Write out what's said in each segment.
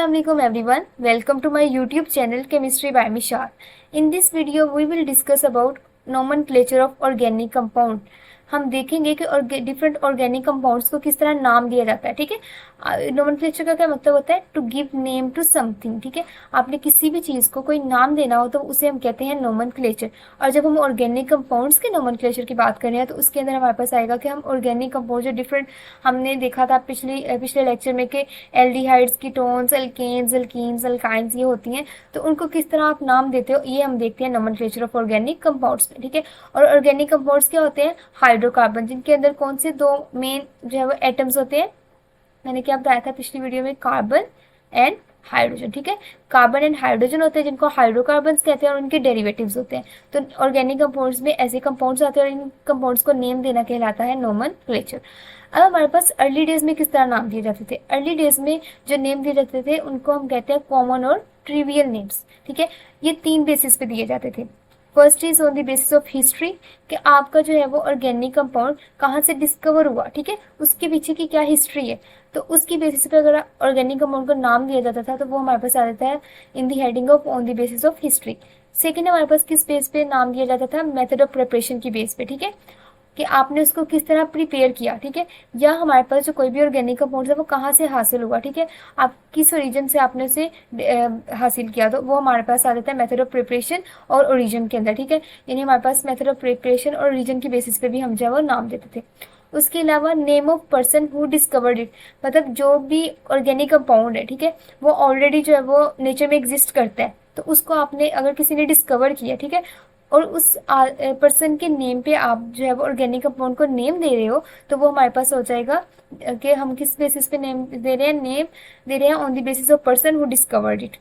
Assalamualaikum everyone. Welcome to my YouTube channel Chemistry by Mishar. In this video we will discuss about nomenclature of organic compound. हम देखेंगे कि different organic compounds को किस तरह नाम दिया जाता है। ठीक है, नोमेनक्लेचर का क्या मतलब होता है? To give name to something. ठीक है, आपने किसी भी चीज को कोई नाम देना हो तो उसे हम कहते हैं नोमेनक्लेचर। और जब हम ऑर्गेनिक कंपाउंड्स के नोमेनक्लेचर की बात कर रहे हैं तो उसके अंदर हमारे पास आएगा कि हम ऑर्गेनिक कंपाउंड जो डिफरेंट, हमने देखा था पिछले लेक्चर में कि aldehydes, ketones, alkanes, alkenes, alkynes ये होती हैं, तो उनको किस तरह आप नाम देते हो ये हम देखते हैं नोमेनक्लेचर ऑफ ऑर्गेनिक कंपाउंड्स में। ठीक है, और ऑर्गेनिक कंपाउंड्स क्या होते हैं? हाइड्रोकार्बन, जिनके अंदर कौन से दो मेन जो है वो एटम्स होते हैं? मैंने क्या बताया था पिछली वीडियो में? Carbon and hydrogen. ठीक है, कार्बन एंड हाइड्रोजन होते हैं जिनको हाइड्रोकार्बन्स कहते हैं और उनके डेरिवेटिव्स होते हैं। तो ऑर्गेनिक कंपाउंड्स में ऐसे कंपाउंड्स आते हैं और इन कंपाउंड्स को नेम देना कहलाता है नोमेनक्लेचर। अब हमारे पास अर्ली डेज में किस तरह नाम दिए जाते थे? अर्ली डेज में जो नेम दिए जाते थे उनको हम कहते हैं कॉमन और ट्रिवियल नेम्स। ठीक है, ये 3 बेसिस पे दिए जाते थे। First is on the basis of history, कि आपका जो है वो ऑर्गेनिक कंपाउंड कहाँ से डिस्कवर हुआ। ठीक है, उसके पीछे की क्या हिस्ट्री है, तो उसकी बेसिस पे अगर ऑर्गेनिक कंपाउंड को नाम दिया जाता था तो वो हमारे पास आ जाता है in the heading of on the basis of history. Second हमारे पास किस बेस पे नाम दिया जाता था? मेथड ऑफ प्रिपरेशन की बेस पे। ठीक है, कि आपने उसको किस तरह प्रिपेयर किया। ठीक है, या हमारे पास जो कोई भी ऑर्गेनिक कंपाउंड है वो कहाँ से हासिल हुआ। ठीक है, आप किस ओरिजिन से आपने उसे हासिल किया, तो वो हमारे पास आ जाता है मेथड ऑफ प्रिपरेशन और ओरिजिन के अंदर। ठीक है, यानी हमारे पास मेथड ऑफ प्रिपरेशन और ओरिजिन की बेसिस पे भी हम जो है वो नाम देते थे। उसके अलावा name of person who discovered it, मतलब जो भी ऑर्गेनिक कंपाउंड है, ठीक है, वो ऑलरेडी जो है वो नेचर में एग्जिस्ट करता है, तो उसको आपने अगर किसी ने डिस्कवर किया, ठीक है, और उस पर्सन के नेम पे आप जो है वो ऑर्गेनिक कंपाउंड को नेम दे रहे हो, तो वो हमारे पास हो जाएगा कि हम किस बेसिस पे नेम दे रहे हैं? नेम दे रहे हैं on the basis of person who discovered it.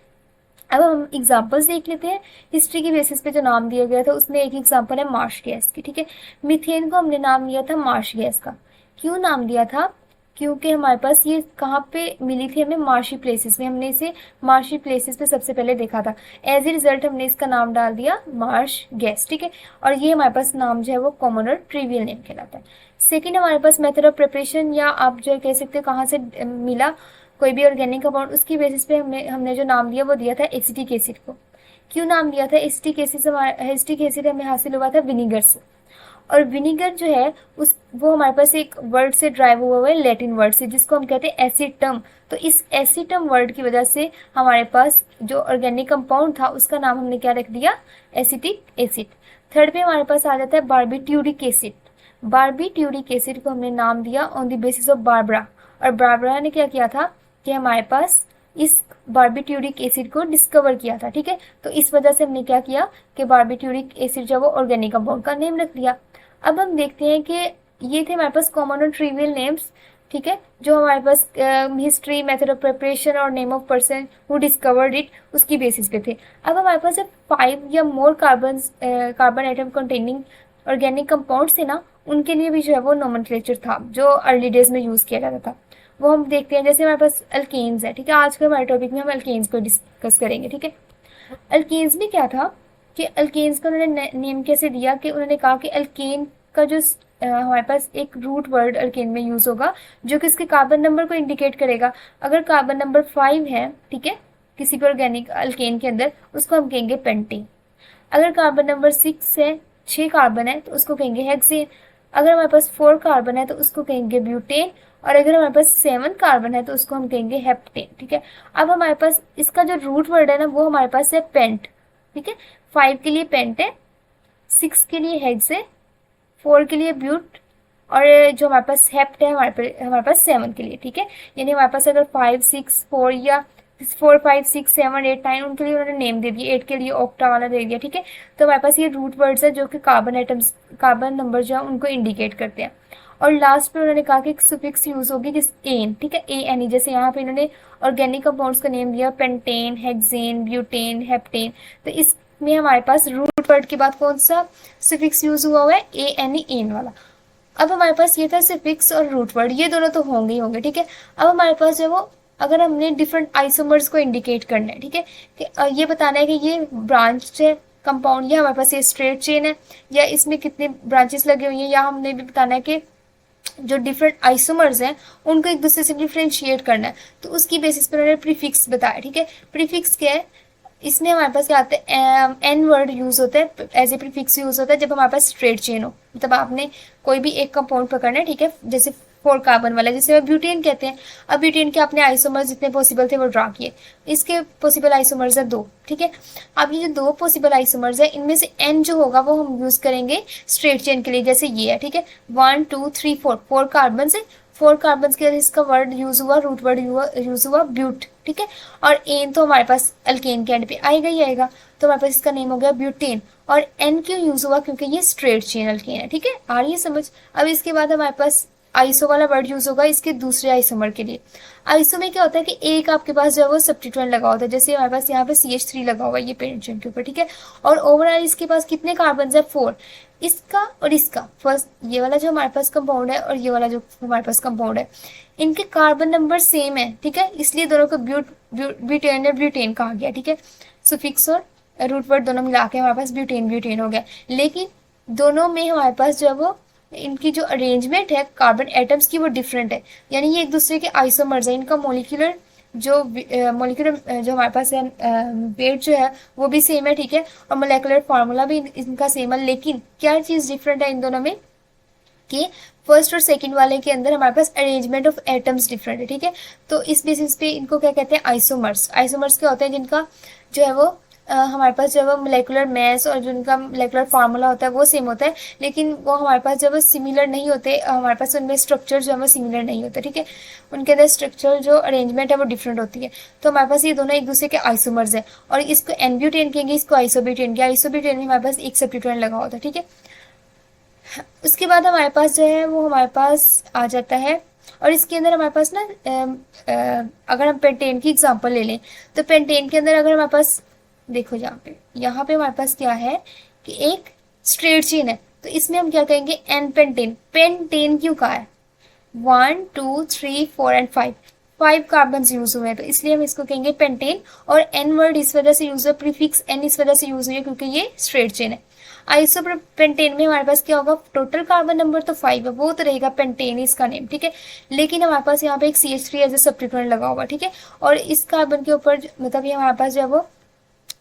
अब हम एग्जांपल्स देख लेते हैं। हिस्ट्री की बेसिस पे जो नाम दिया गया था उसमें एक एग्जांपल है मार्श गैस की। ठीक है, मीथेन को हमने नाम दिया था मार्श गैस का। क्यों नाम दिया था? क्योंकि हमारे पास ये कहाँ पे मिली थी? हमें मार्शी प्लेसेस में, हमने इसे मार्शी प्लेसेस पे सबसे पहले देखा था। एज ए रिजल्ट हमने इसका नाम डाल दिया मार्श गैस। ठीक है, और ये हमारे पास नाम जो है वो कॉमन और ट्रिवियल नेम कहलाता है। सेकेंड हमारे पास मेथड ऑफ प्रिपरेशन, या आप जो कह सकते हो कहाँ से मिला कोई भी ऑर्गेनिक कंपाउंड, उसकी बेसिस पे हमने जो नाम दिया वो दिया था एसिटिक एसिड को। क्यों नाम दिया था एसिटिक एसिड? एसिटिक एसिड हमें हासिल हुआ था विनीगर से, और विनीगर जो है वो हमारे पास एक वर्ड से ड्राइव हुआ है, लैटिन वर्ड से, जिसको हम कहते हैं एसिटम। तो इस एसिटम वर्ड की वजह से हमारे पास जो ऑर्गेनिक कंपाउंड था उसका नाम हमने क्या रख दिया? Acetic acid. थर्ड पे हमारे पास आ जाता है बारबिट्यूरिक एसिड। बारबिट्यूरिक एसिड को हमने नाम दिया on the basis of Barbara, और बारबरा ने क्या किया था कि हमारे पास इस बारबिट्यूरिक एसिड को डिस्कवर किया था। ठीक है, तो इस वजह से हमने क्या किया कि बारबिट्यूरिक एसिड जो वो ऑर्गेनिक कंपाउंड का नेम रख दिया। अब हम देखते हैं कि ये थे हमारे पास कॉमन और ट्रिवियल नेम्स। ठीक है, जो हमारे पास हिस्ट्री, मेथड ऑफ प्रिपरेशन और name of person who discovered it उसकी बेसिस पे थे। अब हमारे पास जब 5 या more carbon atom containing organic compounds थे ना, उनके लिए भी जो है वो नोमेनक्लेचर था जो अर्ली डेज में यूज किया जाता था। वो हम देखते हैं, जैसे हमारे पास अल्केन्स है। ठीक है, आज के हमारे टॉपिक में हम अल्केन्स को डिस्कस करेंगे। ठीक है, अल्केन्स में क्या था कि अल्केन्स का उन्होंने नेम कैसे दिया कि उन्होंने कहा कि अल्केन का जो हमारे पास एक रूट वर्ड अल्केन में यूज होगा जो कि इसके कार्बन नंबर को इंडिकेट करेगा। अगर कार्बन नंबर 5 है, ठीक है, किसी भी ऑर्गेनिक अल्केन के अंदर, उसको हम कहेंगे पेंटेन। अगर कार्बन नंबर 6 है, 6 कार्बन है, तो उसको कहेंगे हेक्सेन। अगर हमारे पास 4 कार्बन है तो उसको कहेंगे ब्यूटेन, और अगर हमारे पास 7 कार्बन है तो उसको हम कहेंगे हेप्टेन। ठीक है, अब हमारे पास इसका जो रूट वर्ड है ना वो हमारे पास है पेंट। ठीक है, 5 के लिए पेंट है, 6 के लिए हेक्से, 4 के लिए ब्यूट, और जो हमारे पास हेप्ट है हमारे पास 7 के लिए। ठीक है, यानी हमारे पास अगर 5, 6, 4 या 4, 5, 6, 7, 8, 9 उनके लिए उन्होंने नेम दे दिया, 8 के लिए ऑक्टा वाला दे दिया। ठीक है, तो हमारे पास ये रूट वर्ड्स है जो कि कार्बन नंबर जो है उनको इंडिकेट करते हैं। और लास्ट पे उन्होंने कहा कि सुफिक्स यूज होगी जिस एन। ठीक है, ANE, जैसे यहाँ पे इन्होंने ऑर्गेनिक कंपाउंड्स का नेम दिया पेंटेन, हेक्सेन, ब्यूटेन, हेप्टेन, तो इसमें हमारे पास रूट वर्ड के बाद कौन सा सुफिक्स यूज हुआ हुआ है? ANE, एन वाला। अब हमारे पास ये था सिफिक्स और रूट वर्ड, ये दोनों तो होंगे ही होंगे। ठीक है, अब हमारे पास जो वो अगर हमने डिफरेंट आइसोमर्स को इंडिकेट करना है, ठीक है, कि ये बताना है कि ये ब्रांच है कंपाउंड, या हमारे पास ये स्ट्रेट चेन है, या इसमें कितने ब्रांचेस लगे हुए हैं, या हमने भी बताना है कि जो डिफरेंट आइसोमर्स हैं उनको एक दूसरे से डिफ्रेंशिएट करना है, तो उसकी बेसिस पर उन्होंने प्रीफिक्स बताया। ठीक है, प्रीफिक्स क्या है, इसमें हमारे पास क्या आते हैं, एन वर्ड यूज होता है एज ए प्रीफिक्स यूज होता है जब हमारे पास स्ट्रेट चेन हो, मतलब आपने कोई भी एक कंपाउंड पकड़ना है, ठीक है, जैसे 4 कार्बन वाला जिसे ब्यूटेन कहते हैं। अब ब्यूटेन के अपने आइसोमर्स जितने पॉसिबल थे वो ड्रा किए, इसके पॉसिबल आइसोमर्स है 2। ठीक है, अब ये जो 2 पॉसिबल आइसोमर्स है इनमें से एन जो होगा वो हम यूज करेंगे स्ट्रेट चेन के लिए, जैसे ये है। ठीक है, 1 2 3 4 कार्बन से 4 कार्बन के इसका वर्ड यूज हुआ, रूट वर्ड यूज हुआ ब्यूट। ठीक है, और एन तो हमारे पास अल्केन के एंड पे आएगा ही आएगा, तो हमारे पास इसका नेम हो गया ब्यूटेन। और एन क्यों यूज हुआ, क्योंकि ये स्ट्रेट चेन अल्केन है। ठीक है, आ रही है समझ। अब इसके बाद हमारे पास आइसो वाला वर्ड यूज होगा इसके दूसरे आइसोमर के लिए। आइसो में क्या होता है कि एक आपके पास जो है वो सब्स्टिट्यूएंट लगा होता है, जैसे हमारे पास यहाँ पे CH3 लगा हुआ है ये पेरेंट चेन के ऊपर। ठीक है, और ओवरऑल इसके पास कितने कार्बन है, 4। इसका और इसका, फर्स्ट ये वाला जो हमारे पास कंपाउंड है और ये वाला जो हमारे पास कंपाउंड है, इनके कार्बन नंबर सेम है। ठीक है, इसलिए दोनों को ब्यूटेन या ब्यूटेन कहा गया। ठीक है, सुफिक्स और रूट वर्ड दोनों मिला के हमारे पास ब्यूटेन ब्यूटेन हो गया। लेकिन दोनों में हमारे पास जो है वो इनकी जो अरेंजमेंट है कार्बन एटम्स की वो डिफरेंट है, यानी ये एक दूसरे के आइसोमर्स है। इनका मोलिकुलर जो जो हमारे पास है वेट जो है वो भी सेम है। ठीक है, और मोलेकुलर फार्मूला भी इनका सेम है, लेकिन क्या चीज़ डिफरेंट है इन दोनों में कि फर्स्ट और सेकंड वाले के अंदर हमारे पास अरेंजमेंट ऑफ एटम्स डिफरेंट है। ठीक है, तो इस बेसिस पे इनको क्या कहते हैं, आइसोमर्स। आइसोमर्स क्या होते हैं, जिनका जो है वो हमारे पास जब मोलेकुलर मैस और जिनका मोलेकुलर फार्मूला होता है वो सेम होता है, लेकिन वो हमारे पास जब सिमिलर नहीं होते, हमारे पास उनमें स्ट्रक्चर जो है वो सिमिलर नहीं होता। ठीक है, उनके अंदर स्ट्रक्चर जो अरेंजमेंट है वो डिफरेंट होती है। तो हमारे पास ये दोनों एक दूसरे के आइसोमर्स है, और इसको एनब्यूटेन कहेंगे, इसको आइसोब्यूटेन के। आइसोब्यूटेन में हमारे पास एक सब्स्टिट्यूएंट लगा होता है। ठीक है, उसके बाद हमारे पास जो है वो हमारे पास आ जाता है, और इसके अंदर हमारे पास ना अगर हम पेंटेन की एग्जांपल ले लें, तो पेंटेन के अंदर अगर हमारे पास देखो यहाँ पे हमारे पास क्या है कि एक स्ट्रेट चेन है, तो इसमें हम क्या कहेंगे, एन पेंटेन। पेंटेन क्यों कहा है, 1 2 3 4 एंड 5 कार्बन यूज हुए हैं, तो इसलिए हम इसको कहेंगे पेंटेन। और एन वर्ड इस वजह से यूज हुआ, प्रीफिक्स एन इस वजह से यूज हुई है क्योंकि ये स्ट्रेट चेन है। आइसोपेंटेन में हमारे पास क्या होगा, टोटल कार्बन नंबर तो 5 है, वो तो रहेगा पेंटेन इसका नेम। ठीक है, लेकिन हमारे पास यहाँ पे एक CH3 एज ए सब्स्टिट्यूएंट लगा हुआ। ठीक है, और इस कार्बन के ऊपर मतलब ये हमारे पास जो है वो,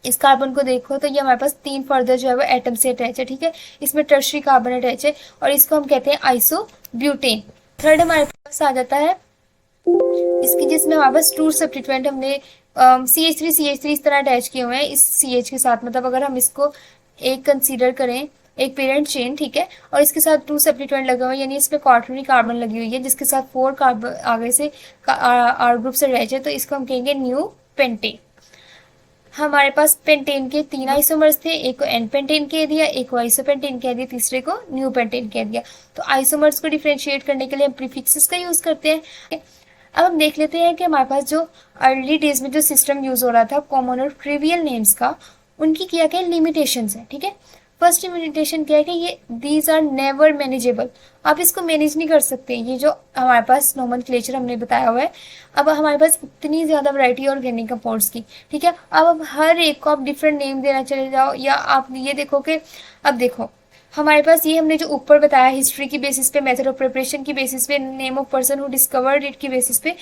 इस कार्बन को देखो तो ये हमारे पास 3 फर्दर जो है वो एटम से अटैच है। ठीक है, इसमें टर्शरी कार्बन अटैच है, और इसको हम कहते हैं आइसोब्यूटेन। थर्ड हमारे पास आ जाता है इसकी, जिसमें हमारे पास 2 सब्स्टिट्यूएंट हमने CH3 इस तरह अटैच किए हुए हैं इस CH के साथ, मतलब अगर हम इसको एक कंसीडर करें एक पेरेंट चेन। ठीक है, और इसके साथ 2 सब्स्टिट्यूएंट लगे हुए हैं, यानी इसमें क्वार्टरनरी कार्बन लगी हुई है जिसके साथ 4 कार्बन आगे से R ग्रुप से अटैच है, तो इसको हम कहेंगे न्यू पेंटेन। हमारे पास पेंटेन के 3 आइसोमर्स थे, एक को एन पेंटेन कह दिया, एक को आइसोपेंटेन कह दिया, तीसरे को न्यू पेंटेन कह दिया। तो आइसोमर्स को डिफरेंशिएट करने के लिए हम प्रीफिक्सेस का यूज करते हैं। अब हम देख लेते हैं कि हमारे पास जो अर्ली डेज में जो सिस्टम यूज हो रहा था कॉमन और ट्रिवियल नेम्स का, उनकी क्या क्या लिमिटेशंस है। ठीक है, फर्स्ट लिमिटेशन क्या है कि ये दीज आर नेवर मैनेजेबल, आप इसको मैनेज नहीं कर सकते, ये जो हमारे पास नोमेनक्लेचर हमने बताया हुआ है। अब हमारे पास इतनी ज़्यादा वैरायटी ऑर्गेनिक कंपाउंड्स की। ठीक है, अब हर एक को आप डिफरेंट नेम देना चले जाओ, या आप ये देखो कि अब देखो हमारे पास ये हमने जो ऊपर बताया हिस्ट्री की बेसिस पे, मेथड ऑफ प्रिपरेशन की बेसिस पे, name of person who discovered it की बेसिस पे,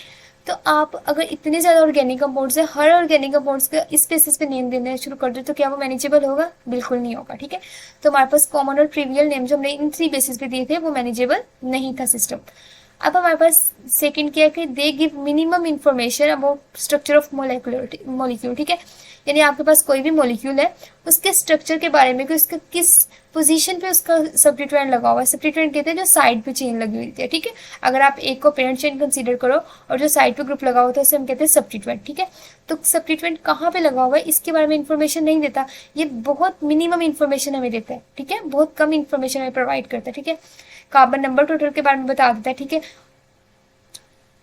तो आप अगर इतने ज़्यादा ऑर्गेनिक कंपाउंड्स है, हर ऑर्गेनिक कंपाउंड्स का इस बेसिस पे नेम देने शुरू कर दो, तो क्या वो मैनेजेबल होगा, बिल्कुल नहीं होगा। ठीक है, तो हमारे पास कॉमन और ट्रिवियल नेम जो हमने इन 3 बेसिस पे दिए थे वो मैनेजेबल नहीं था सिस्टम। अब हमारे पास सेकंड क्या है कि they give minimum information about structure of molecule. ठीक है, यानी आपके पास कोई भी मोलिक्यूल है उसके स्ट्रक्चर के बारे में कि उसका किस पोजीशन पे उसका सब्स्टिट्यूएंट लगा हुआ है। सब्स्टिट्यूएंट कहते हैं जो साइड पे चेन लगी हुई थी। ठीक है, अगर आप एक को पेरेंट चेन कंसीडर करो और जो साइड पे ग्रुप लगा हुआ था उसे हम कहते हैं सब्स्टिट्यूएंट। ठीक है, तो सब्स्टिट्यूएंट कहाँ पे लगा हुआ है इसके बारे में इंफॉर्मेशन नहीं देता, ये बहुत मिनिमम इंफॉर्मेशन हमें देता है। ठीक है, बहुत कम इंफॉर्मेशन हमें प्रोवाइड करता है। ठीक है, कार्बन नंबर टोटल के बारे में बता देता है। ठीक है,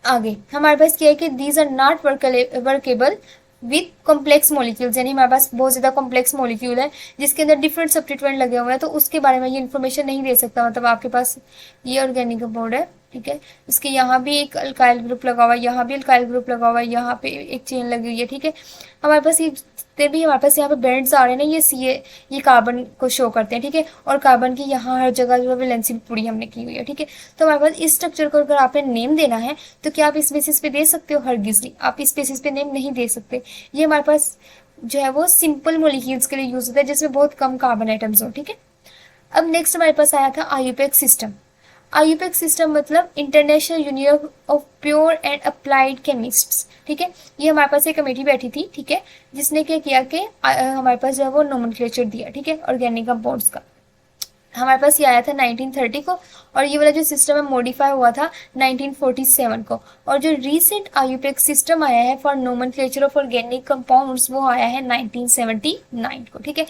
आगे हमारे पास क्या है कि these are not workable with complex molecules, यानी हमारे पास बहुत ज़्यादा कॉम्प्लेक्स मॉलिक्यूल है जिसके अंदर डिफरेंट सब्स्टिट्यूएंट लगे हुए हैं, तो उसके बारे में ये इन्फॉर्मेशन नहीं दे सकता। मतलब आपके पास ये ऑर्गेनिक कंपाउंड है, ठीक है, इसके यहाँ भी एक अल्काइल ग्रुप लगा हुआ है, यहाँ भी अल्काइल ग्रुप लगा हुआ है, यहाँ पे एक चेन लगी हुई है। ठीक है, हमारे पास ये जितने भी हमारे पास यहाँ पे बैंड्स आ रहे हैं ना, ये कार्बन को शो करते हैं, ठीक है। और कार्बन की यहाँ हर जगह जो है वैलेंसी पूरी हमने की हुई है, ठीक है। तो हमारे पास इस स्ट्रक्चर को अगर आपने नेम देना है तो क्या आप इस बेसिस पे दे सकते हो? हरगिज नहीं, आप इस बेसिस पे नेम नहीं दे सकते। ये हमारे पास जो है वो सिंपल मोलिक्यूल्स के लिए यूज होता है जिसमें बहुत कम कार्बन आइटम्स हो, ठीक है। अब नेक्स्ट हमारे पास आया था आईयूपैक सिस्टम। आईयूपैक सिस्टम मतलब international union of pure and applied chemists, ठीक है। ये हमारे पास एक कमेटी बैठी थी, ठीक है, जिसने क्या किया कि हमारे पास जो है वो नोमेनक्लेचर दिया, ठीक है, ऑर्गेनिक कंपाउंड्स का। हमारे पास ये आया था 1930 को, और ये वाला जो सिस्टम है मॉडिफाई हुआ था 1947 को। और जो रीसेंट आईयूपैक सिस्टम आया है for nomenclature of organic compounds वो आया है 1979 को, ठीक है।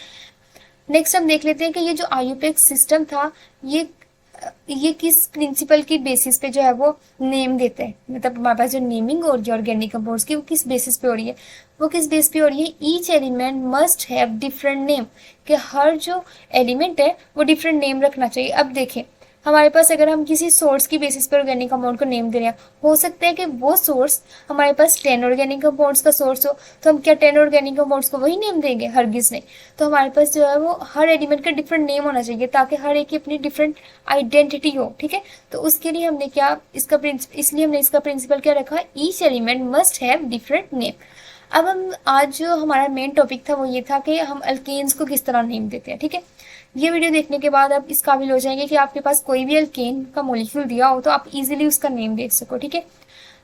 नेक्स्ट हम देख लेते हैं कि ये जो आईयूपैक सिस्टम था ये किस प्रिंसिपल की बेसिस पे जो है वो नेम देते हैं, मतलब हमारे पास जो नेमिंग हो रही है ऑर्गेनिक कंपाउंड्स की वो किस बेसिस पे हो रही है? वो किस बेस पे हो रही है? Each element must have different name, कि हर जो एलिमेंट है वो डिफरेंट नेम रखना चाहिए। अब देखें हमारे पास अगर हम किसी सोर्स की बेसिस पर ऑर्गेनिक कंपाउंड को नेम दे रहे हैं, हो सकता है कि वो सोर्स हमारे पास 10 ऑर्गेनिक कंपाउंड्स का सोर्स हो, तो हम क्या 10 ऑर्गेनिक कंपाउंड्स को वही नेम देंगे? हरगिज नहीं। तो हमारे पास जो है वो हर एलिमेंट का डिफरेंट नेम होना चाहिए ताकि हर एक की अपनी डिफरेंट आइडेंटिटी हो, ठीक है। तो उसके लिए हमने क्या इसलिए हमने इसका प्रिंसिपल क्या रखा? Each element must have different name. अब हम आज जो हमारा मेन टॉपिक था वो ये था कि हम अल्केन्स को किस तरह नेम देते हैं, ठीक है। ये वीडियो देखने के बाद आप इस काबिल हो जाएंगे कि आपके पास कोई भी अल्केन का मॉलिक्यूल दिया हो तो आप इजीली उसका नेम देख सको, ठीक है।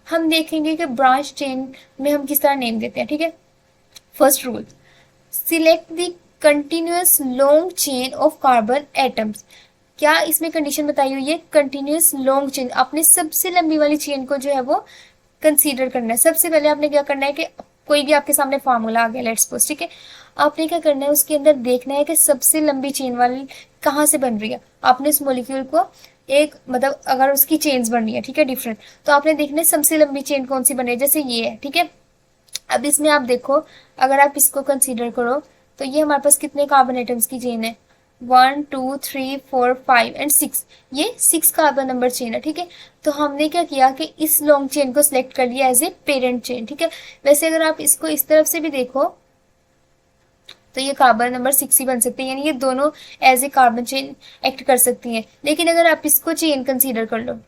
हम देखेंगे कि ब्रांच चेन में हम किस तरह नेम देते हैं, ठीक है। First rule, select the continuous long chain of carbon atoms. क्या इसमें कंडीशन बताई हुई है? कंटिन्यूअस लॉन्ग चेन, आपने सबसे लंबी वाली चेन को जो है वो कंसीडर करना है। सबसे पहले आपने क्या करना है कि कोई भी आपके सामने फार्मूला आ गया लेट्स सपोज, ठीक है, आपने क्या करना है उसके अंदर देखना है कि सबसे लंबी चेन वाली कहाँ से बन रही है। आपने उस मॉलिक्यूल को एक मतलब अगर उसकी चेन्स बन रही है, ठीक है, डिफरेंट, तो आपने देखना है सबसे लंबी चेन कौन सी बन रही है, जैसे ये है, ठीक है। अब इसमें आप देखो अगर आप इसको कंसीडर करो तो ये हमारे पास कितने कार्बन एटम्स की चेन है? 1 2 3 4 5 एंड 6, ये 6 कार्बन नंबर चेन है, ठीक है। तो हमने क्या किया कि इस लॉन्ग चेन को सिलेक्ट कर लिया एज ए पेरेंट चेन, ठीक है। वैसे अगर आप इसको इस तरफ से भी देखो तो ये कार्बन नंबर 6 ही बन सकते हैं, यानी ये दोनों as a carbon chain act कर सकती हैं। लेकिन अगर आप इसको चेन कंसीडर कर लो,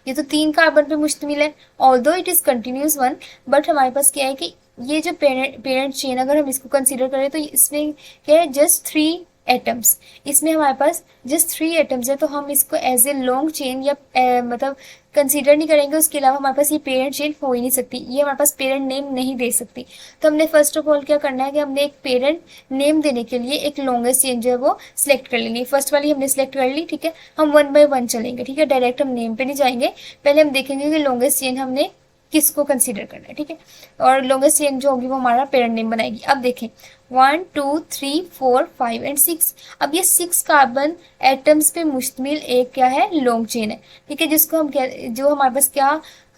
ये तो 3 कार्बन पे मुश्तमिल है, although it is continuous one, but हमारे पास क्या है कि ये जो पेरेंट चेन अगर हम इसको कंसीडर करें तो इसमें क्या है? जस्ट 3 एटम्स, इसमें हमारे पास जस्ट 3 एटम्स है, तो हम इसको एज ए लॉन्ग चेन या मतलब कंसीडर नहीं करेंगे। उसके अलावा हमारे पास ये पेरेंट चेन हो ही नहीं सकती, ये हमारे पास पेरेंट नेम नहीं दे सकती। तो हमने फर्स्ट ऑफ ऑल क्या करना है कि हमने एक पेरेंट नेम देने के लिए एक लॉन्गेस्ट चेन जो है वो सिलेक्ट कर लेनी है। फर्स्ट वाली हमने सिलेक्ट कर ली, ठीक है। हम 1 बाय 1 चलेंगे, ठीक है, डायरेक्ट हम नेम पे नहीं जाएंगे। पहले हम देखेंगे कि लॉन्गेस्ट चेन हमने किसको कंसीडर करना है, ठीक है, और लॉन्गेस्ट चेन जो होगी वो हमारा पेरेंट नेम बनाएगी। अब देखें 1 2 3 4 5 एंड 6, अब ये 6 कार्बन एटम्स पे मुश्तमिल एक क्या है? लॉन्ग चेन है, ठीक है, जिसको हम क्या जो हमारे पास क्या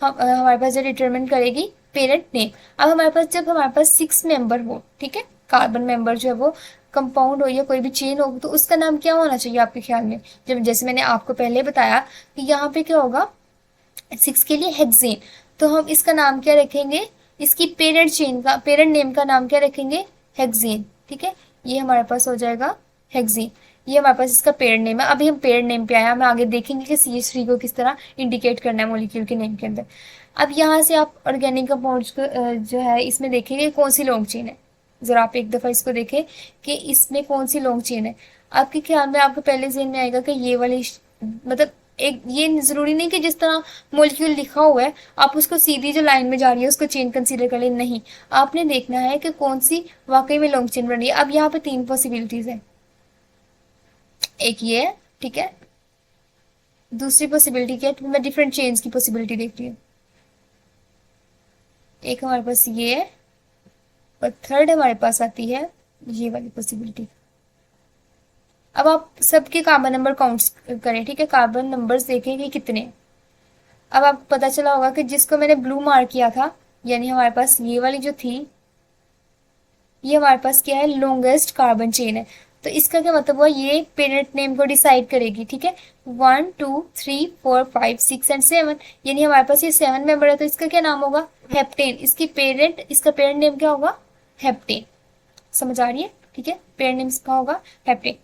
हमारे पास जो डिटरमिन करेगी पेरेंट नेम। अब हमारे पास जब हमारे पास 6 मेंबर हो, ठीक है, कार्बन मेंबर जो है वो कंपाउंड हो या कोई भी चेन हो, तो उसका नाम क्या होना चाहिए आपके ख्याल में? जब जैसे मैंने आपको पहले बताया कि यहाँ पे क्या होगा 6 के लिए हेक्सेन, तो हम इसका नाम क्या रखेंगे? इसकी पेरेंट चेन का पेरेंट नेम का नाम क्या रखेंगे? हेक्सेन, ठीक है, ये हमारे पास हो जाएगा हेक्सेन, ये हमारे पास इसका पेरेंट नेम है। अभी हम पेरेंट नेम पे आए, हम आगे देखेंगे कि CH3 को किस तरह इंडिकेट करना है मॉलिक्यूल के नेम के अंदर। अब यहाँ से आप ऑर्गेनिक कंपाउंड्स को जो है इसमें देखेंगे कौन सी लॉन्ग चेन है। जरा आप एक दफा इसको देखें कि इसमें कौन सी लॉन्ग चेन है। आपके ख्याल में आपको पहले ज़हन में आएगा कि ये वाली मतलब एक, ये जरूरी नहीं कि जिस तरह मॉलिक्यूल लिखा हुआ है आप उसको सीधी जो लाइन में जा रही है उसको चेन कंसीडर कर ले, नहीं, आपने देखना है कि कौन सी वाकई में लॉन्ग चेन बन रही है। अब यहाँ पे 3 पॉसिबिलिटीज है, एक ये है, ठीक है, दूसरी पॉसिबिलिटी क्या है? मैं डिफरेंट चेन्स की पॉसिबिलिटी देखती हूँ, एक हमारे पास ये है और थर्ड हमारे पास आती है ये वाली पॉसिबिलिटी। अब आप सबके कार्बन नंबर काउंट करें, ठीक है, कार्बन नंबर्स देखें कि कितने। अब आपको पता चला होगा कि जिसको मैंने ब्लू मार्क किया था, यानी हमारे पास ये वाली जो थी ये हमारे पास क्या है? लॉन्गेस्ट कार्बन चेन है। तो इसका क्या मतलब हुआ? ये पेरेंट नेम को डिसाइड करेगी, ठीक है, 1 2 3 4 5 6 एंड 7, यानी हमारे पास ये 7 मेंबर है, तो इसका क्या नाम होगा? हेप्टेन। इसका पेरेंट नेम क्या होगा? हेप्टेन, समझ आ रही है? ठीक है, पेयर नेम इसका होगा हेप्टेन।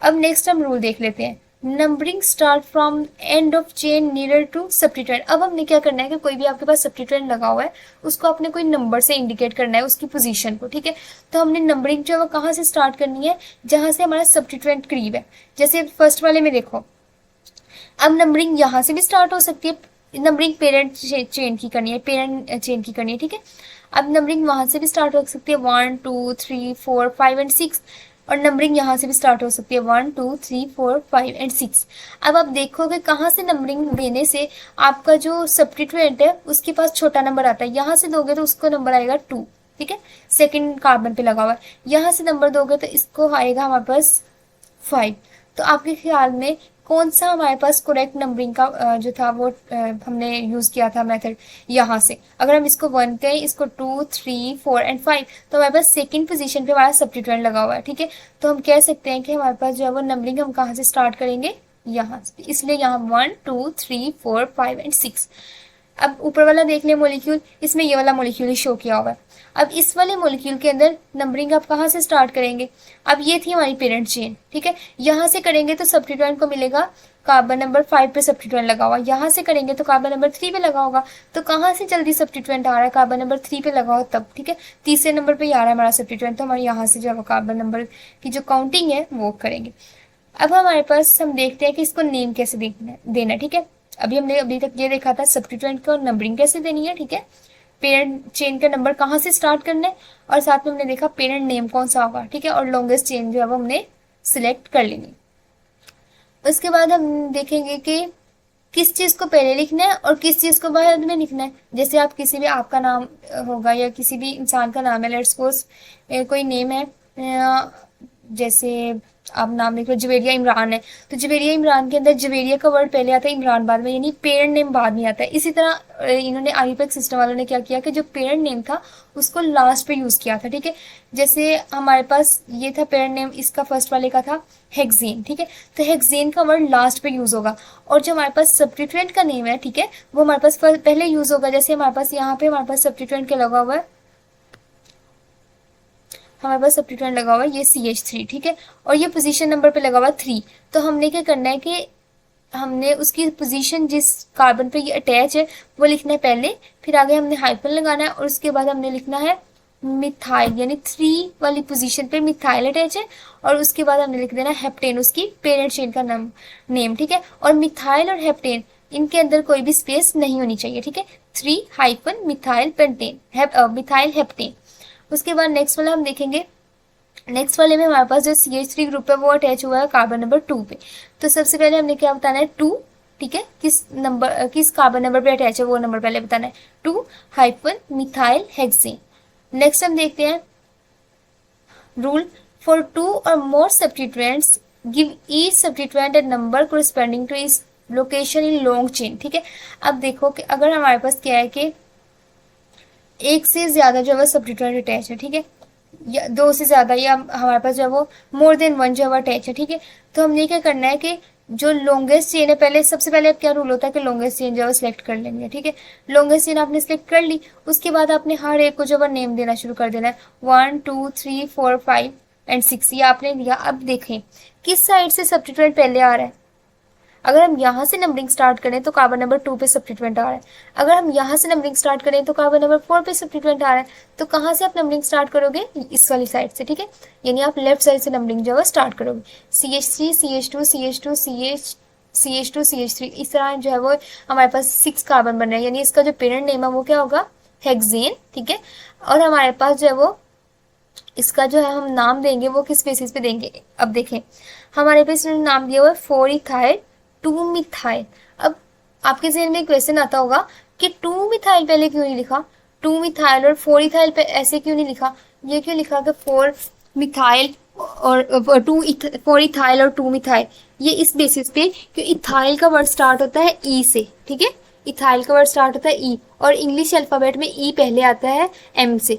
अब नेक्स्ट हम रूल देख लेते हैं, numbering start from end of chain near to substituent. अब हमने क्या करना है कि कोई भी आपके पास सब्स्टिट्यूएंट लगा हुआ है उसको आपने कोई नंबर से इंडिकेट करना है उसकी पोजीशन को। ठीक है, तो हमने नंबरिंग जो है वो कहाँ से स्टार्ट करनी है, जहां से हमारा सब्स्टिट्यूएंट करीब है। जैसे फर्स्ट वाले में देखो, अब नंबरिंग यहाँ से भी स्टार्ट हो सकती है, नंबरिंग पेरेंट चेन की करनी है, पेरेंट चेन की करनी है। ठीक है, अब नंबरिंग वहां से भी स्टार्ट हो सकती है 1 2 3 4 5 एंड 6, और नंबरिंग यहाँ से भी स्टार्ट हो सकती है 1 2 3 4 5 एंड 6। अब आप देखोगे कहाँ से नंबरिंग देने से आपका जो सब्स्टिट्यूएंट है उसके पास छोटा नंबर आता है, यहाँ से दोगे तो उसको नंबर आएगा 2। ठीक है, सेकेंड कार्बन पे लगा हुआ है, यहाँ से नंबर दोगे तो इसको आएगा हमारे पास 5। तो आपके ख्याल में कौन सा हमारे पास करेक्ट नंबरिंग का जो था वो हमने यूज किया था मेथड, यहाँ से अगर हम इसको 1 कहें, इसको 2 3 4 एंड 5, तो हमारे पास सेकंड पोजीशन पे हमारा सब्स्टिट्यूएंट लगा हुआ है। ठीक है, तो हम कह सकते हैं कि हमारे पास जो है वो नंबरिंग हम कहाँ से स्टार्ट करेंगे, यहाँ से। इसलिए यहाँ 1 2 3 4 5 एंड 6। अब ऊपर वाला देख ले मॉलिक्यूल, इसमें ये वाला मॉलिक्यूल ही शो किया हुआ है। अब इस वाले मॉलिक्यूल के अंदर नंबरिंग आप कहाँ से स्टार्ट करेंगे, अब ये थी हमारी पेरेंट चेन। ठीक है, यहाँ से करेंगे तो सब्स्टिट्यूएंट को मिलेगा कार्बन नंबर 5 पे सब्स्टिट्यूएंट लगा हुआ, यहाँ से करेंगे तो कार्बन नंबर 3 पे लगा होगा। तो कहाँ से जल्दी सब्स्टिट्यूएंट आ रहा है, कार्बन नंबर 3 पे लगा हो तब। ठीक है, तीसरे नंबर पे आ रहा है हमारा सब्स्टिट्यूएंट, तो हमारे यहाँ से जो है कार्बन नंबर की जो काउंटिंग है वो करेंगे। अब हमारे पास हम देखते हैं कि इसको नेम कैसे देना है। ठीक है, अभी तक ये देखा था सब्स्टिट्यूएंट को नंबरिंग कैसे देनी है। ठीक है, पेरेंट चेन का नंबर कहाँ से स्टार्ट करना है, और साथ में हमने देखा पेरेंट नेम कौन सा होगा। ठीक है, और लॉन्गेस्ट चेन जो है वो हमने सिलेक्ट कर लेनी। उसके बाद हम देखेंगे कि किस चीज को पहले लिखना है और किस चीज को बाद में लिखना है। जैसे आप किसी भी आपका नाम होगा या किसी भी इंसान का नाम है, लेट्स सपोज कोई नेम है, जैसे आप नाम लिख लो जवेरिया इमरान है, तो जवेरिया इमरान के अंदर जवेरिया का वर्ड पहले आता है, इमरान बाद में, यानी पेरेंट नेम बाद में आता है। इसी तरह इन्होंने आईपैक सिस्टम वालों ने क्या किया कि जो पेरेंट नेम था उसको लास्ट पे यूज किया था। ठीक है, जैसे हमारे पास ये था पेरेंट नेम, इसका फर्स्ट वाले का था हेक्सेन। ठीक है, तो हेक्सेन का वर्ड लास्ट पे यूज होगा, और जो हमारे पास सब्स्टिट्यूएंट का नेम है, ठीक है, वो हमारे पास पहले यूज होगा। जैसे हमारे पास यहाँ पे हमारे पास सब्स्टिट्यूएंट के लगा हुआ है, हमारे पास सब्स्टिट्यूएंट लगा हुआ है ये CH3। ठीक है, और ये पोजीशन नंबर पे लगा हुआ है 3। तो हमने क्या करना है कि हमने उसकी पोजीशन जिस कार्बन पे ये अटैच है वो लिखना है पहले, फिर आगे हमने हाइफन लगाना है, और उसके बाद हमने लिखना है मिथाइल, यानी 3 वाली पोजीशन पे मिथाइल अटैच है, और उसके बाद हमने लिख देना हेप्टेन, उसकी पेरेंट चेन का नेम। ठीक है, और मिथाइल और हेप्टेन इनके अंदर कोई भी स्पेस नहीं होनी चाहिए। ठीक है, 3 hyphen methyl pentane, methyl heptane. उसके बाद नेक्स्ट वाला हम देखेंगे, नेक्स्ट वाले में हमारे पास जो CH3 ग्रुप है वो अटैच हुआ है कार्बन नंबर 2 पे। तो सबसे पहले हमने क्या बताना है 2। ठीक है, किस कार्बन नंबर पे अटैच है वो नंबर पहले बताना है, 2 हाइफन मिथाइल हेक्सेन। नेक्स्ट हम देखते हैं रूल, फॉर 2 और more substituents give each substituent a number corresponding to its location in long chain. ठीक है, अब देखो कि अगर हमारे पास क्या है कि एक से ज्यादा जो है सब्स्टिट्यूएंट अटैच है, ठीक है, या 2 से ज्यादा, या हमारे पास जो है वो मोर देन 1 जो है अटैच है। ठीक है, तो हमने क्या करना है कि जो लॉन्गेस्ट चेन है, पहले सबसे पहले अब क्या रूल होता है कि लॉन्गेस्ट चेन जो है सिलेक्ट कर लेंगे। ठीक है, लॉन्गेस्ट चेन आपने सिलेक्ट कर ली, उसके बाद आपने हर एक को जो है नेम देना शुरू कर देना है, 1 2 3 4 5 एंड 6 ये आपने दिया। अब देखें किस साइड से सब्स्टिट्यूएंट पहले आ रहा है। अगर हम यहाँ से नंबरिंग स्टार्ट करें तो कार्बन नंबर 2 पे सब्स्टिट्यूएंट आ रहा है, अगर हम यहाँ से नंबरिंग स्टार्ट करें तो कार्बन नंबर 4 पे सब्स्टिट्यूएंट आ रहा है। तो कहाँ से आप नंबरिंग स्टार्ट करोगे, इस वाली साइड से। ठीक है, यानी आप लेफ्ट साइड से नंबरिंग जो है स्टार्ट करोगे, CH3 CH2 CH2 CH2 CH3, इस तरह जो है वो हमारे पास 6 कार्बन बन रहे हैं, यानी इसका जो पेरेंट नेम है वो क्या होगा, हेक्सेन। ठीक है, और हमारे पास जो है वो इसका जो है हम नाम देंगे वो किस बेसिस पे देंगे। अब देखें हमारे पास नाम दिया हुआ है 4 इथाइल 2 मिथाइल। अब आपके जहन में एक क्वेश्चन आता होगा कि 2 मिथाइल पहले क्यों नहीं लिखा, 2 मिथाइल और 4 इथाइल पे ऐसे क्यों नहीं लिखा, ये क्यों लिखा कि 4 मिथाइल और 4 इथाइल और 2 मिथाइल, ये इस बेसिस पे कि इथाइल का वर्ड स्टार्ट होता है ई से। ठीक है, इथाइल का वर्ड स्टार्ट होता है ई, और इंग्लिश अल्फाबेट में ई पहले आता है एम से,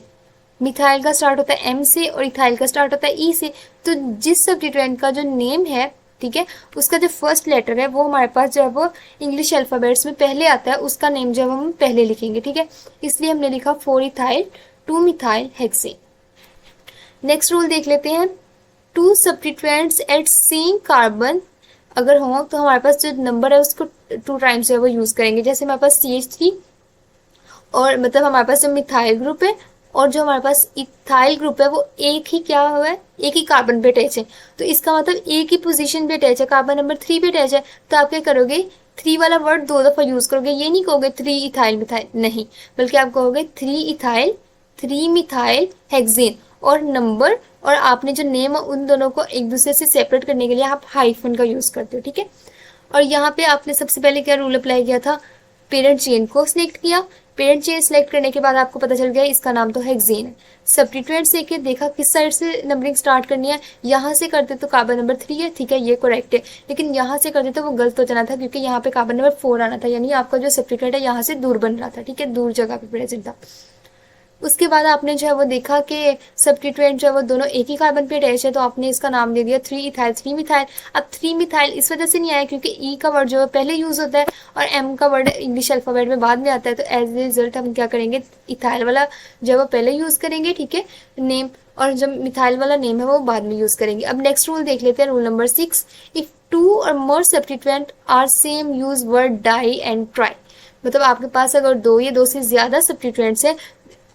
मिथाइल का स्टार्ट होता है एम से और इथाइल का स्टार्ट होता है ई से। तो जिस सब्स्टिट्यूएंट का जो नेम है, ठीक है, उसका जो फर्स्ट लेटर है वो हमारे पास जो है वो इंग्लिश अल्फाबेट्स में पहले आता है, उसका नेम जो हम पहले लिखेंगे। ठीक है, इसलिए हमने लिखा 4 ethyl 2 methyl hexane. Next rule देख लेते हैं, two substituents at same carbon अगर हो तो हमारे पास जो नंबर है उसको 2 टाइम्स है वो यूज करेंगे। जैसे हमारे पास CH3 और मतलब हमारे पास जो मिथाइल ग्रुप है और जो हमारे पास इथाइल ग्रुप है वो एक ही क्या हुआ है, एक ही कार्बन पे अटैच है, तो इसका मतलब एक ही पोजीशन पे अटैच है, कार्बन नंबर 3 पे अटैच है। तो आप क्या करोगे, 3 वाला वर्ड 2 दफा यूज करोगे, ये नहीं कहोगे 3 इथाइल मिथाइल, नहीं, बल्कि आप कहोगे 3 इथाइल 3 मिथाइल हेक्सेन और नंबर, और आपने जो नेम है उन दोनों को एक दूसरे से सेपरेट करने के लिए आप हाइफन का यूज करते हो, ठीक है। और यहाँ पे आपने सबसे पहले क्या रूल अप्लाई किया था, पेरेंट चेन को सिलेक्ट किया। पेरेंट चेन सिलेक्ट करने के बाद आपको पता चल गया इसका नाम तो हेक्सेन है। सब्स्टिट्यूएंट्स देखे देखा किस साइड से नंबरिंग स्टार्ट करनी है, यहाँ से करते तो कार्बन नंबर 3 है, ठीक है ये करेक्ट है, लेकिन यहाँ से करते तो वो गलत हो जाना था क्योंकि यहाँ पे कार्बन नंबर 4 आना था, यानी आपका जो सब्स्टिट्यूएंट है यहाँ से दूर बन रहा था, ठीक है, दूर जगह पे प्रेजेंट था। उसके बाद आपने जो है वो देखा कि सब्स्टिट्यूएंट जो है वो दोनों एक ही कार्बन पे अटैच है, तो आपने इसका नाम दे दिया 3 इथाइल 3 मिथाइल। अब 3 मिथाइल इस वजह से नहीं आया क्योंकि ई का वर्ड जो है पहले यूज होता है और एम का वर्ड इंग्लिश अल्फाबेट में बाद में आता है, तो एज ए रिजल्ट हम क्या करेंगे, इथाइल वाला जो है वो पहले यूज करेंगे, ठीक है, नेम, और जब मिथाइल वाला नेम है वो बाद में यूज करेंगे। अब नेक्स्ट रूल देख लेते हैं, रूल नंबर 6, इफ 2 और more substituent are same use word di and tri. मतलब आपके पास अगर 2 या 2 से ज्यादा सब्स्टिट्यूएंट्स है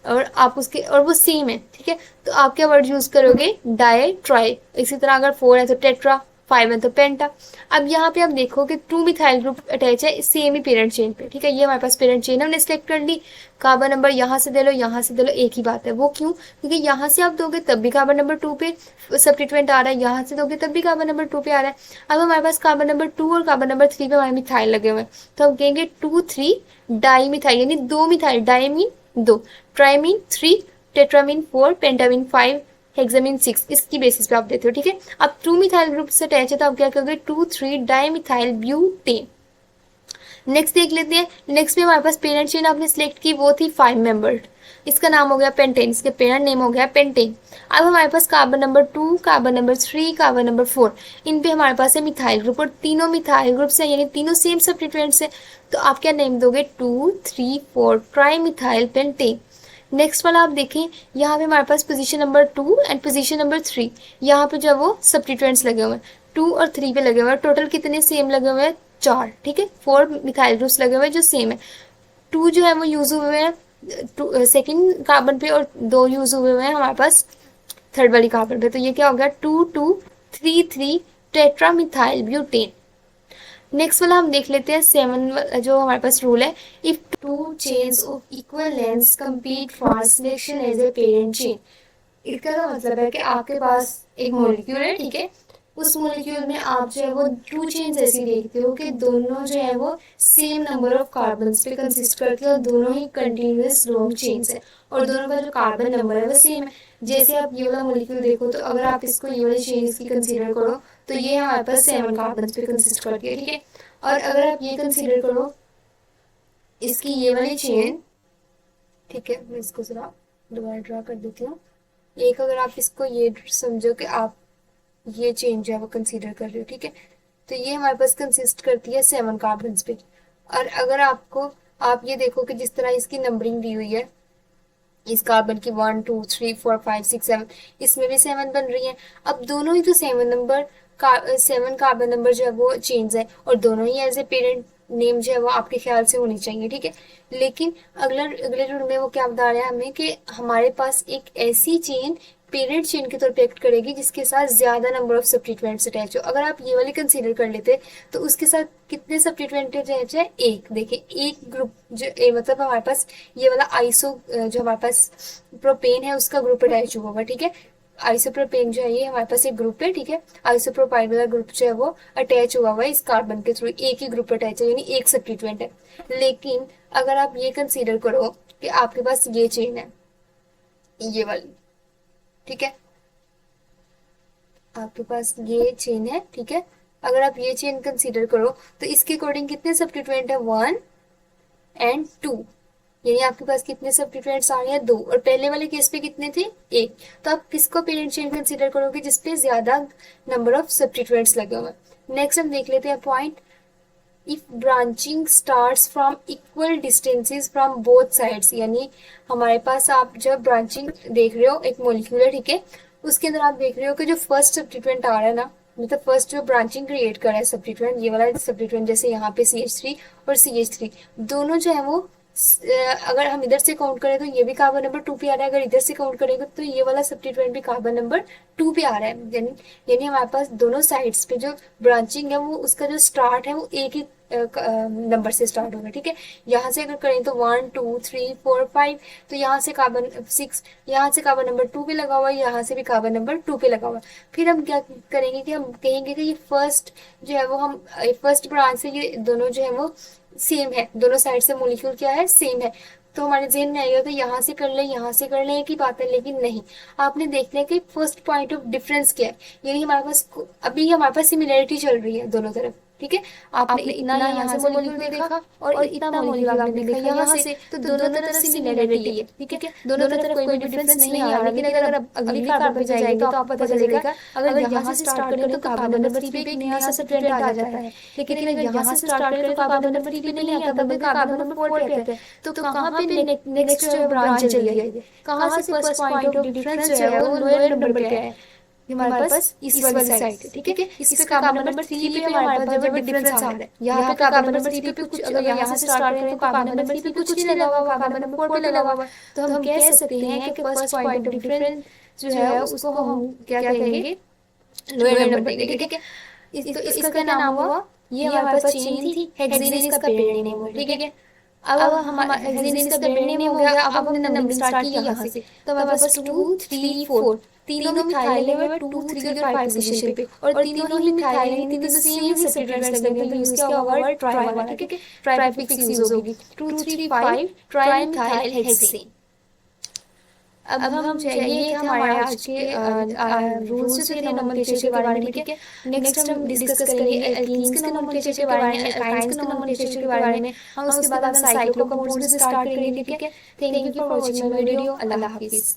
और आप उसके और वो सेम है, ठीक है, तो आप क्या वर्ड यूज करोगे, डाई ट्राई। इसी तरह अगर 4 है तो टेट्रा, 5 है तो पेंटा। अब यहाँ पे आप देखो कि 2 मिथाइल ग्रुप अटैच है सेम ही पेरेंट चेन पे, ठीक है, ये हमारे पास पेरेंट चेन है, हमने सिलेक्ट कर ली। कार्बन नंबर यहाँ से दे लो यहाँ से दे लो, एक ही बात है, वो क्यों, क्योंकि यहाँ से आप दोगे तब भी कार्बन नंबर 2 पे सब्स्टिट्यूएंट आ रहा है, यहाँ से दोगे तब भी कार्बन नंबर 2 पे आ रहा है। अब हमारे पास कार्बन नंबर 2 और कार्बन नंबर 3 पे हमारे मिथाइल लगे हुए हैं, तो हम कहेंगे 2 3 डाई मिथाइल, यानी 2 methyl, di mean 2, tri mean 3, tetra mean 4, penta mean 5, hexa mean 6, इसकी बेसिस पे आप देते हो, ठीक है। अब 2 मिथाइल ग्रुप से अटैच है तो आप क्या करोगे, 2 3 डाई मिथाइल ब्यूटेन। नेक्स्ट देख लेते हैं, नेक्स्ट में हमारे पास पेरेंट चेन आपने सिलेक्ट की वो थी 5 मेंबर्ड, इसका नाम हो गया पेंटेन, इसके पेरेंट नेम हो गया पेंटेन। अब हमारे पास carbon number 2, carbon number 3, carbon number 4, इन पे हमारे पास है मिथाइल ग्रुप और तीनों मिथाइल ग्रुप से यानी तीनों सेम सब्स्टिट्यूएंट्स है, तो आप क्या नेम दोगे, 2 3 4 ट्राई मिथाइल पेंटेन। नेक्स्ट वाला आप देखें, यहाँ पे हमारे पास position number 2 and position number 3, यहाँ पे जो वो सब्स्टिट्यूएंट्स लगे हुए हैं 2 और 3 पे लगे हुए हैं, टोटल कितने सेम लगे हुए हैं, 4, ठीक है, 4 मिथाइल ग्रुप्स लगे हुए हैं जो सेम है। 2 जो है वो यूज हुए हैं सेकेंड कार्बन पे और 2 यूज हुए हैं हमारे पास थर्ड वाली कार्बन पे, तो ये क्या हो गया 2 2 3 3 टेट्रा मिथाइल ब्यूटेन। नेक्स्ट वाला हम देख लेते हैं 7 जो हमारे पास रूल है, if 2 chains of equal length compete for selection as a parent chain. इसका मतलब है कि आपके पास एक मॉलिक्यूल है, ठीक है, उस मॉलिक्यूल में आप जो है वो 2 चेन्स ऐसी देखते हो कि दोनों जो है वो सेम नंबर ऑफ कार्बन पे कंसिस्ट करती है और दोनों ही कंटिन्यूअस लॉन्ग चेन्स है और दोनों का जो कार्बन नंबर है वो सेम है। जैसे आप ये वाला मॉलिक्यूल देखो तो अगर आप इसको ये वाली चेन की कंसीडर करो तो ये हमारे पास 7 कार्बन पे कंसिस्ट करती है, ठीक है, और अगर आप ये कंसीडर करो इसकी ये वाली चेन, ठीक है, मैं इसको जरा दोबारा ड्रा कर देती हूँ। एक अगर आप इसको ये समझो कि आप ये चेन जो है वो कंसीडर कर रहे हो, ठीक है, तो ये हमारे पास कंसिस्ट करती है 7 कार्बन पे। और अगर आपको आप ये देखो कि जिस तरह इसकी नंबरिंग दी हुई है इस कार्बन की 1 2 3 4 5 6 7, इसमें भी 7 बन रही है। अब दोनों ही तो 7 नंबर 7 कार्बन नंबर जो है वो चेंज है और दोनों ही एज ए पेरेंट नेम जो है वो आपके ख्याल से होनी चाहिए, ठीक है, लेकिन अगले रूल में वो क्या बता रहा है हमें कि हमारे पास एक ऐसी चेन पेरेंट चेन के तौर पे एक्ट करेगी जिसके साथ ज्यादा नंबर ऑफ सब्स्टिट्यूएंट्स अटैच हो। अगर आप ये वाली कंसीडर कर लेते तो उसके साथ कितने सब्स्टिट्यूएंट अटैच है, एक, देखिए एक ग्रुप जो मतलब हमारे पास ये वाला आइसो जो हमारे पास प्रोपेन है उसका ग्रुप अटैच हुआ होगा, ठीक है, आइसोप्रोपेन जो है ये हमारे पास एक ग्रुप है, ठीक है, आइसोप्रोपाइल वाला ग्रुप जो है वो अटैच हुआ हुआ है इस कार्बन के थ्रू, एक ही ग्रुप अटैच है यानी एक सब्स्टिट्यूएंट है। लेकिन अगर आप ये कंसीडर करो कि आपके पास ये चेन है ये वाली, ठीक है, आपके पास ये चेन है, ठीक है, अगर आप ये चेन कंसीडर करो तो इसके अकॉर्डिंग कितने सब्स्टिट्यूएंट है 1 एंड 2, यानी आपके पास कितने सब्स्टिट्यूएंट्स आ रहे हैं 2, और पहले वाले केस पे कितने थे 1, तो आप किसको पेरेंट चेन कंसीडर करोगे जिसपे ज्यादा नंबर ऑफ सब्स्टिट्यूएंट्स लगे हुए हैं। नेक्स्ट हम देख लेते हैं point, if branching starts from equal distances from both sides, यानी हमारे पास आप जब ब्रांचिंग देख रहे हो एक मॉलिक्यूल है, ठीक है, उसके अंदर आप देख रहे हो कि जो फर्स्ट सब्स्टिट्यूएंट आ रहा है ना, मतलब फर्स्ट जो ब्रांचिंग क्रिएट कर रहा है सब्स्टिट्यूएंट, ये वाला सब्स्टिट्यूएंट, जैसे यहाँ पे CH3 और CH3 दोनों जो है वो अगर हम इधर से काउंट करें तो ये भी कार्बन नंबर 2 पे आ रहा है, अगर इधर से काउंट करेंगे तो ये वाला सब्स्टिट्यूएंट भी कार्बन नंबर 2 पे आ रहा है। यानी हमारे पास दोनों साइड्स पे जो ब्रांचिंग है वो उसका जो स्टार्ट है वो एक ही नंबर से स्टार्ट होगा। ठीक है, यहाँ से अगर करें तो 1 2 3 4 5, तो यहाँ से कार्बन 6, यहाँ से कार्बन नंबर 2 पे लगा हुआ है, यहाँ से भी कार्बन नंबर 2 पे लगा हुआ है। फिर हम क्या करेंगे कि हम कहेंगे कि ये फर्स्ट जो है वो हम फर्स्ट ब्रांच से ये दोनों जो है वो सेम है, दोनों साइड से मोलिक्यूल क्या है, सेम है। तो हमारे जेहन में आएगा कि यहाँ से कर ले, यहाँ से कर ले, एक ही बात है। लेकिन नहीं, आपने देखना है कि फर्स्ट पॉइंट ऑफ डिफरेंस क्या है। यानी हमारे पास अभी हमारे पास सिमिलैरिटी चल रही है दोनों तरफ। ठीक है, आपने इतना यहाँ से मोलिक्यूल देखा और इतना मोलिक्यूल आपने देखा यहाँ से, तो दोनों तरफ सिमिलैरिटी है। ठीक है, दोनों तरफ कोई भी डिफरेंस नहीं आ रहा। लेकिन अगर अब अगली कार्बन पे जाएंगे तो आपको पता चलेगा अगर यहाँ से स्टार्ट करें तो कार्बन नंबर 3 पे एक नया सब्स्टिट्यूएंट आ जाता है। लेकिन अगर यहाँ से स्टार्ट करें तो कार्बन नंबर 3 पे नहीं आता, बल्कि कार्बन नंबर 4 पे आता है। तो कहाँ पे नेक्स्ट ब्रांच चल रही है, कहाँ से फर्स्ट पॉइंट ऑफ डिफरेंस जो है वो लोअर नंबर पे है हमारे पास इस वाली साइड। ठीक है, इस पे कार्बन नंबर 3 पे हमारे पास जब डिफरेंस आ रहा है, यहाँ पे कार्बन नंबर 3 पे कुछ, अगर यहाँ से स्टार्ट करें तो कार्बन नंबर 3 पे कुछ नहीं लगा हुआ, कार्बन नंबर 4 पे लगा हुआ है। तो हम कह सकते हैं कि फर्स्ट पॉइंट ऑफ डिफरेंस जो है उसको हम क्या कहेंगे, लोअर नंबर देंगे। ठीक है, तो इसका क्या नाम हुआ, ये हमारे पास चेन थी, हेक्सेन इसका पेयर नेम हुआ। ठीक है, अब हमारा हेक्सेन इसका पेयर नेम हो गया। अब हमने नंबरिंग स्टार्ट की यहाँ से, तो हमारे पास 2 3 4 तीनों मिथाइल है 2 3 और 5 पोजीशन पे, और तीनों ही मिथाइल है, तीनों सेम ही सब्स्टिट्यूएंट्स लगे हैं। तो यूज किया हुआ वर्ड ट्राई वाला। ठीक है, ट्राइफिक्स यूज होगी 2 3 5 ट्राई मिथाइल हेक्सेन। अब हम चाहिए कि हमारे आज के रूल्स थे नोमेनक्लेचर के बारे में। ठीक है, नेक्स्ट हम डिस्कस करेंगे एल्कीन्स के नोमेनक्लेचर के बारे में, एल्काइन्स के नोमेनक्लेचर के बारे में। हम उसके बाद हम साइक्लो कंपाउंड्स भी स्टार्ट करेंगे। ठीक है, thank you for watching my video. Allah Hafiz.